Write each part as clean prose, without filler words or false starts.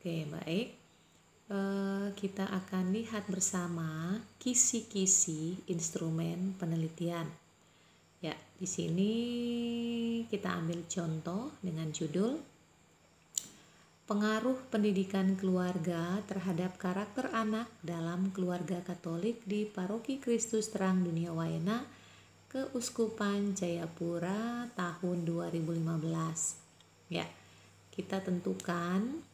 Oke, baik. Kita akan lihat bersama kisi-kisi instrumen penelitian. Ya, di sini kita ambil contoh dengan judul Pengaruh Pendidikan Keluarga Terhadap Karakter Anak dalam Keluarga Katolik di Paroki Kristus Terang Dunia Waena, Keuskupan Jayapura tahun 2015. Ya, kita tentukan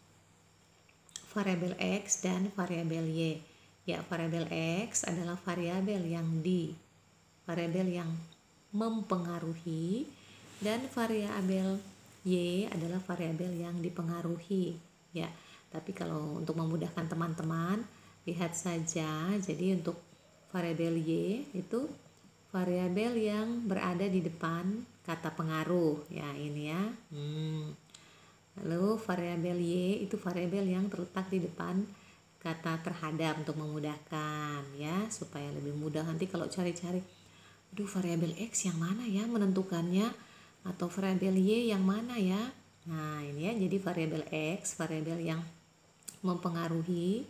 variabel X dan variabel Y. Ya, variabel X adalah variabel yang mempengaruhi, dan variabel Y adalah variabel yang dipengaruhi. Ya, tapi kalau untuk memudahkan teman-teman, lihat saja. Jadi untuk variabel Y itu variabel yang berada di depan kata pengaruh. Ya, ini ya. Lalu variabel Y itu variabel yang terletak di depan kata terhadap untuk memudahkan ya, supaya lebih mudah nanti kalau cari-cari, aduh variabel X yang mana ya menentukannya, atau variabel Y yang mana ya. Nah ini ya, jadi variabel X variabel yang mempengaruhi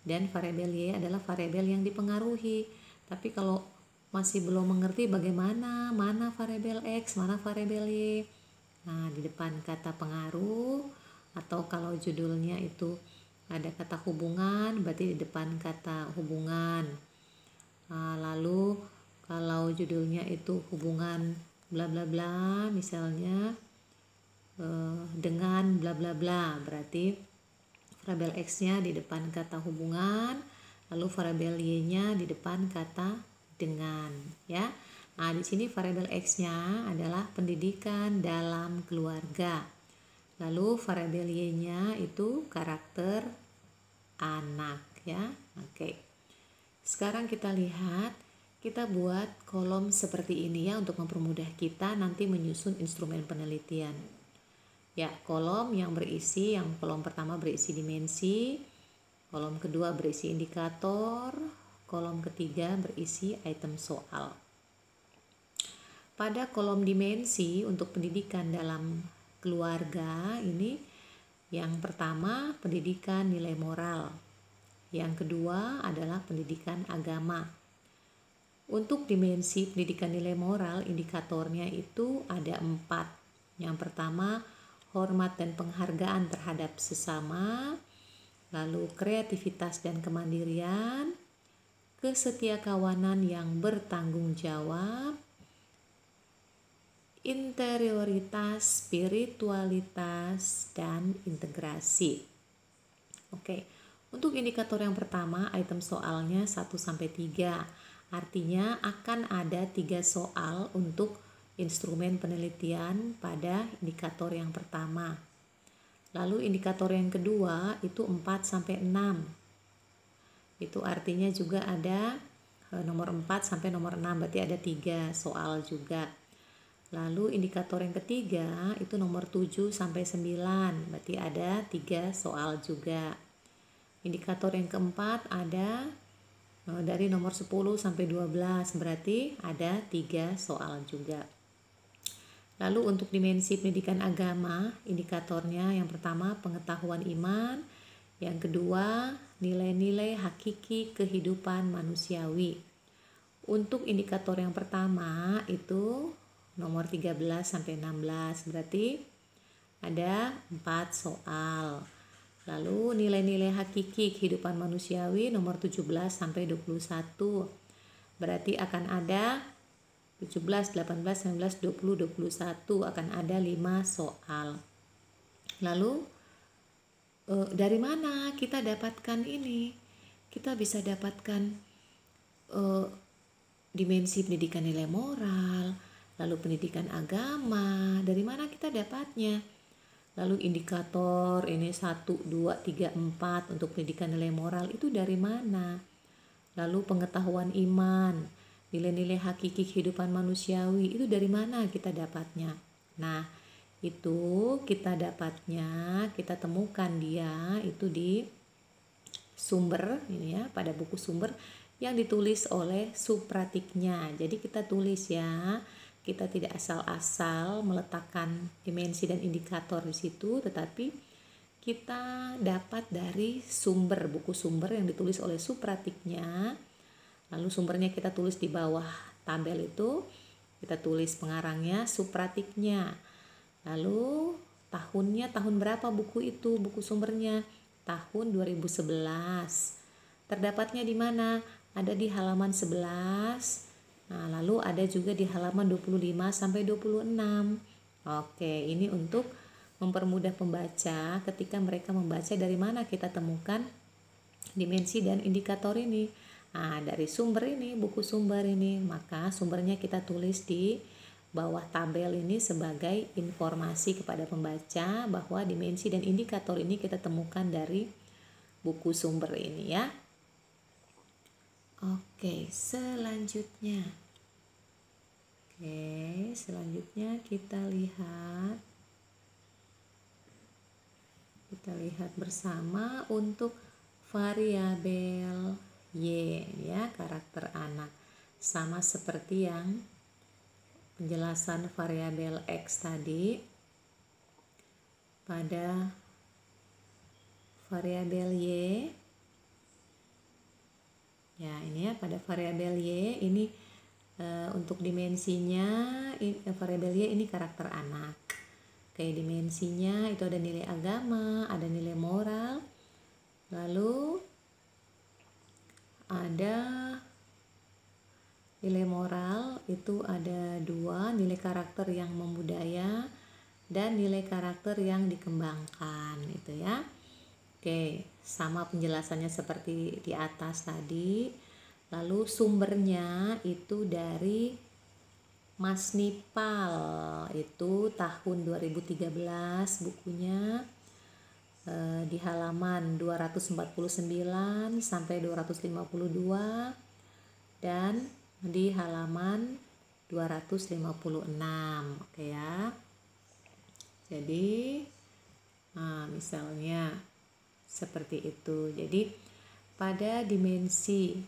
dan variabel Y adalah variabel yang dipengaruhi. Tapi kalau masih belum mengerti bagaimana mana variabel X, mana variabel Y, nah di depan kata pengaruh, atau kalau judulnya itu ada kata hubungan, berarti di depan kata hubungan. Lalu kalau judulnya itu hubungan bla bla bla, misalnya dengan bla bla bla, berarti variabel X-nya di depan kata hubungan, lalu variabel Y-nya di depan kata dengan ya. Nah, di sini variabel X-nya adalah pendidikan dalam keluarga. Lalu variabel Y-nya itu karakter anak ya. Oke. Sekarang kita lihat, kita buat kolom seperti ini ya untuk mempermudah kita nanti menyusun instrumen penelitian. Ya, kolom yang berisi, yang kolom pertama berisi dimensi, kolom kedua berisi indikator, kolom ketiga berisi item soal. Pada kolom dimensi untuk pendidikan dalam keluarga ini, yang pertama pendidikan nilai moral, yang kedua adalah pendidikan agama. Untuk dimensi pendidikan nilai moral, indikatornya itu ada 4. Yang pertama, hormat dan penghargaan terhadap sesama, lalu kreativitas dan kemandirian, kesetiakawanan yang bertanggung jawab, interioritas, spiritualitas, dan integrasi. Oke, untuk indikator yang pertama, item soalnya 1-3. Artinya akan ada 3 soal untuk instrumen penelitian pada indikator yang pertama. Lalu indikator yang kedua itu 4-6. Itu artinya juga ada nomor 4 sampai nomor 6, berarti ada 3 soal juga. Lalu indikator yang ketiga itu nomor 7-9, berarti ada 3 soal juga. Indikator yang keempat ada dari nomor 10 sampai 12, berarti ada 3 soal juga. Lalu untuk dimensi pendidikan agama, indikatornya yang pertama pengetahuan iman, yang kedua nilai-nilai hakiki kehidupan manusiawi. Untuk indikator yang pertama itu nomor 13 sampai 16, berarti ada 4 soal. Lalu nilai-nilai hakiki kehidupan manusiawi nomor 17 sampai 21. Berarti akan ada 17, 18, 19, 20, 21, akan ada 5 soal. Lalu dari mana kita dapatkan ini? Kita bisa dapatkan dimensi pendidikan nilai moral, lalu pendidikan agama, dari mana kita dapatnya? Lalu indikator ini 1, 2, 3, 4 untuk pendidikan nilai moral itu dari mana? Lalu pengetahuan iman, nilai-nilai hakiki kehidupan manusiawi itu dari mana kita dapatnya? Nah, itu kita dapatnya, kita temukan dia itu di sumber ini ya, pada buku sumber yang ditulis oleh Supratiknya. Jadi kita tulis ya. Kita tidak asal-asal meletakkan dimensi dan indikator di situ, tetapi kita dapat dari sumber, buku sumber yang ditulis oleh Supratiknya. Lalu sumbernya kita tulis di bawah tabel itu, kita tulis pengarangnya, Supratiknya. Lalu tahunnya, tahun berapa buku itu, buku sumbernya? Tahun 2011. Terdapatnya di mana? Ada di halaman 11. Nah, lalu ada juga di halaman 25 sampai 26. Oke, ini untuk mempermudah pembaca ketika mereka membaca dari mana kita temukan dimensi dan indikator ini. Nah, dari sumber ini, buku sumber ini, maka sumbernya kita tulis di bawah tabel ini sebagai informasi kepada pembaca bahwa dimensi dan indikator ini kita temukan dari buku sumber ini ya. Oke, selanjutnya kita lihat bersama untuk variabel Y ya, karakter anak. Sama seperti yang penjelasan variabel X tadi. Pada variabel Y ya, ini ya, pada variabel Y ini untuk dimensinya, variabel Y ini karakter anak. Oke, dimensinya itu ada nilai agama, ada nilai moral, lalu ada nilai moral itu ada 2, nilai karakter yang membudaya dan nilai karakter yang dikembangkan itu ya. Oke, sama penjelasannya seperti di atas tadi. Lalu sumbernya itu dari Mas Nipal, itu tahun 2013 bukunya, di halaman 249 sampai 252 dan di halaman 256. Oke ya. Jadi misalnya seperti itu. Jadi pada dimensi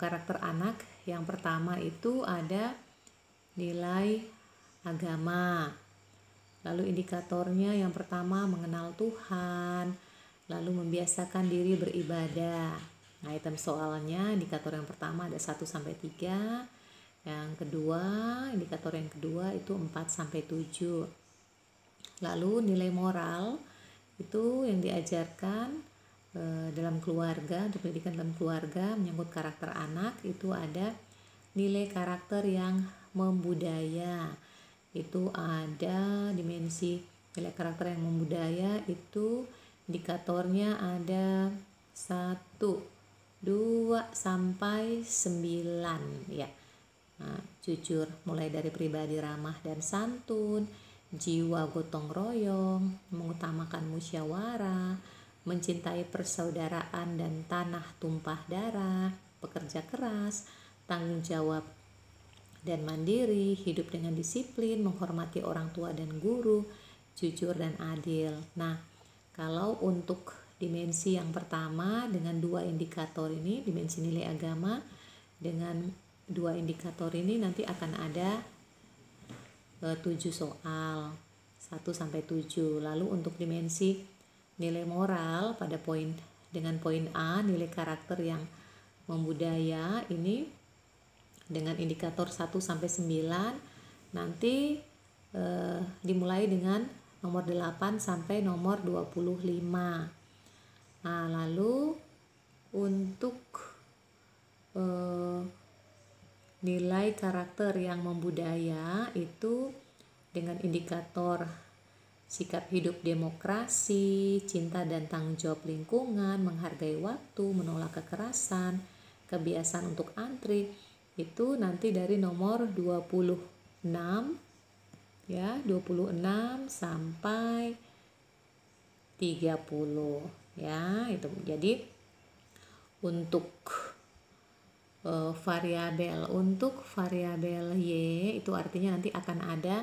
karakter anak yang pertama itu ada nilai agama. Lalu indikatornya yang pertama mengenal Tuhan, lalu membiasakan diri beribadah. Nah, item soalnya indikator yang pertama ada 1 sampai 3. Yang kedua, indikator yang kedua itu 4 sampai 7. Lalu nilai moral itu yang diajarkan dalam keluarga, untuk pendidikan dalam keluarga menyangkut karakter anak itu ada nilai karakter yang membudaya. Itu ada dimensi nilai karakter yang membudaya itu indikatornya ada 1, 2 sampai 9 ya. Nah, jujur, mulai dari pribadi ramah dan santun, jiwa gotong royong, mengutamakan musyawarah, mencintai persaudaraan dan tanah tumpah darah, pekerja keras, tanggung jawab dan mandiri, hidup dengan disiplin, menghormati orang tua dan guru, jujur dan adil. Nah, kalau untuk dimensi yang pertama dengan 2 indikator ini, dimensi nilai agama dengan 2 indikator ini nanti akan ada 7 soal, 1 sampai 7. Lalu untuk dimensi nilai moral pada poin dengan poin A, nilai karakter yang membudaya ini dengan indikator 1 sampai 9 nanti dimulai dengan nomor 8 sampai nomor 25. Nah, lalu untuk nilai karakter yang membudaya itu dengan indikator sikap hidup demokrasi, cinta dan tanggung jawab lingkungan, menghargai waktu, menolak kekerasan, kebiasaan untuk antri, itu nanti dari nomor 26 ya, 26 sampai 30 ya. Itu jadi untuk variabel Y itu artinya nanti akan ada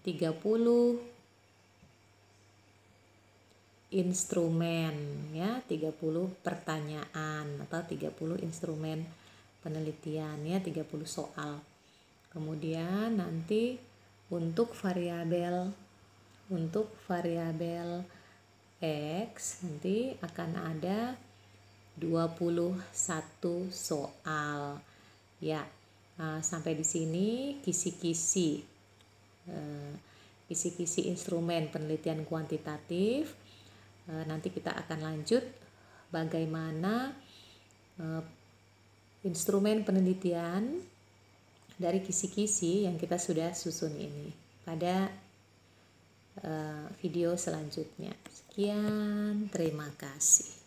30 instrumen ya, 30 pertanyaan atau 30 instrumen penelitian ya, 30 soal. Kemudian nanti Untuk variabel X nanti akan ada 21 soal. Ya, sampai di sini kisi-kisi instrumen penelitian kuantitatif. Nanti kita akan lanjut bagaimana instrumen penelitian dari kisi-kisi yang kita sudah susun ini pada video selanjutnya. Sekian, terima kasih.